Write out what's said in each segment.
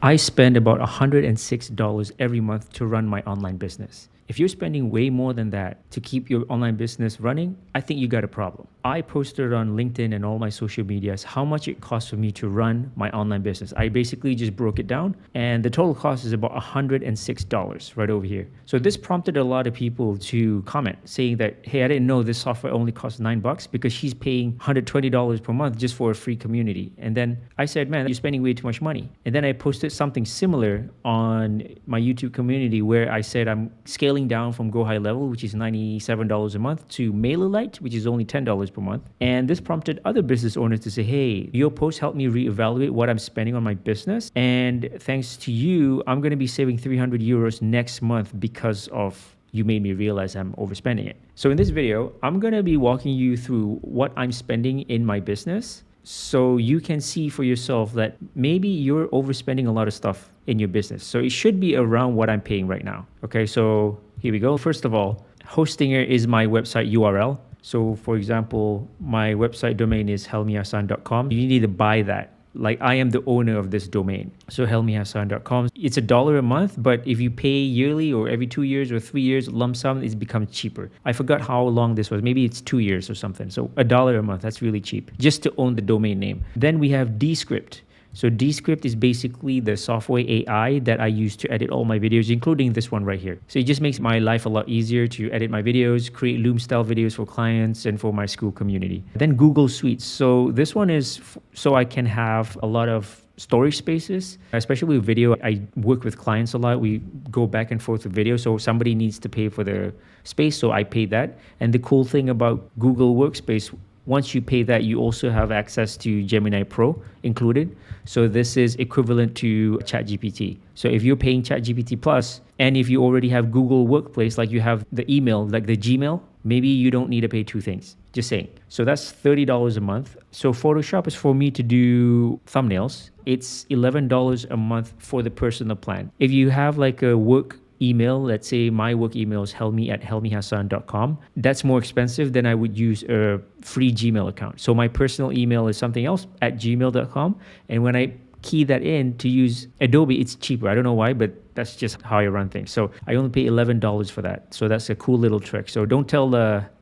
I spend about $106 every month to run my online business. If you're spending way more than that to keep your online business running, I think you got a problem. I posted on LinkedIn and all my social medias how much it costs for me to run my online business. I basically just broke it down, and the total cost is about $106 right over here. So this prompted a lot of people to comment saying that, hey, I didn't know this software only costs $9 because she's paying $120 per month just for a free community. And then I said, man, you're spending way too much money. And then I posted something similar on my YouTube community where I said I'm scaling down from Go High Level, which is $97 a month, to MailerLite, which is only $10 per month. And this prompted other business owners to say, hey, your post helped me reevaluate what I'm spending on my business. And thanks to you, I'm going to be saving 300 euros next month because of you made me realize I'm overspending it. So in this video, I'm going to be walking you through what I'm spending in my business, so you can see for yourself that maybe you're overspending a lot of stuff in your business. So it should be around what I'm paying right now. Okay, so here we go. First of all, Hostinger is my website URL. So for example, my website domain is helmihassan.com. You need to buy that. Like, I am the owner of this domain. So helmihassan.com. It's $1 a month, but if you pay yearly or every 2 years or 3 years lump sum, it's become cheaper. I forgot how long this was. Maybe it's 2 years or something. So $1 a month, that's really cheap just to own the domain name. Then we have Descript. So Descript is basically the software AI that I use to edit all my videos, including this one right here. So it just makes my life a lot easier to edit my videos, create Loom style videos for clients and for my school community. Then Google Suites. So this one is so I can have a lot of storage spaces, especially with video. I work with clients a lot. We go back and forth with video. So somebody needs to pay for the space, so I pay that. And the cool thing about Google Workspace, once you pay that, you also have access to Gemini Pro included. So this is equivalent to ChatGPT. So if you're paying ChatGPT Plus, and if you already have Google Workplace, like you have the email, like the Gmail, maybe you don't need to pay two things. Just saying. So that's $30 a month. So Photoshop is for me to do thumbnails. It's $11 a month for the personal plan. If you have like a work email, let's say my work email is helmi@helmihassan.com, that's more expensive than I would use a free Gmail account. So my personal email is something else at gmail.com, and when I key that in to use Adobe, it's cheaper. I don't know why, but that's just how I run things. So I only pay $11 for that. So that's a cool little trick. So don't tell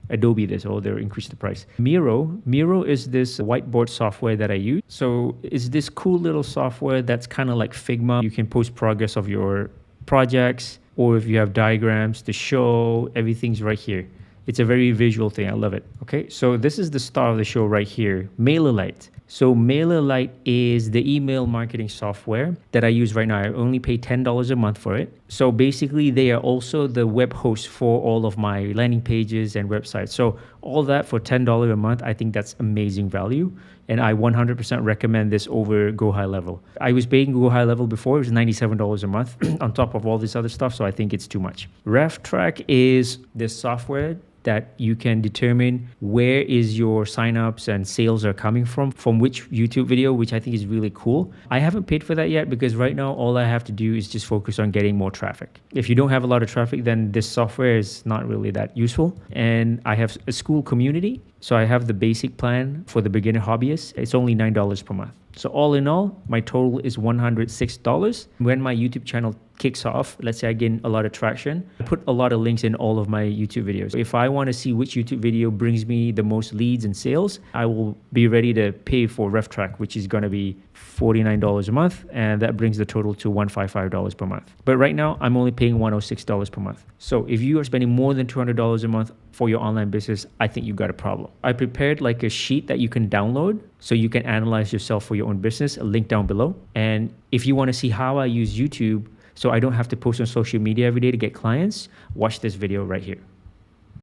Adobe this, or they'll increase the price. Miro is this whiteboard software that I use. So it's this cool little software that's kind of like Figma. You can post progress of your projects, or if you have diagrams to show, everything's right here. It's a very visual thing. I love it. Okay, so this is the star of the show right here, MailerLite. So MailerLite is the email marketing software that I use right now. I only pay $10 a month for it. So basically, they are also the web host for all of my landing pages and websites. So all that for $10 a month, I think that's amazing value. And I 100% recommend this over Go High Level. I was paying Go High Level before. It was $97 a month on top of all this other stuff. So I think it's too much. RevTrack is this software that you can determine where is your signups and sales are coming from which YouTube video, which I think is really cool. I haven't paid for that yet because right now all I have to do is just focus on getting more traffic. If you don't have a lot of traffic, then this software is not really that useful. And I have a school community. So I have the basic plan for the beginner hobbyists. It's only $9 per month. So all in all, my total is $106. When my YouTube channel kicks off, let's say I gain a lot of traction, I put a lot of links in all of my YouTube videos. If I want to see which YouTube video brings me the most leads and sales, I will be ready to pay for RevTrack, which is going to be $49 a month, and that brings the total to $155 per month. But right now, I'm only paying $106 per month. So if you are spending more than $200 a month for your online business, I think you got a problem. I prepared like a sheet that you can download so you can analyze yourself for your own business, a link down below. And if you want to see how I use YouTube so I don't have to post on social media every day to get clients, watch this video right here.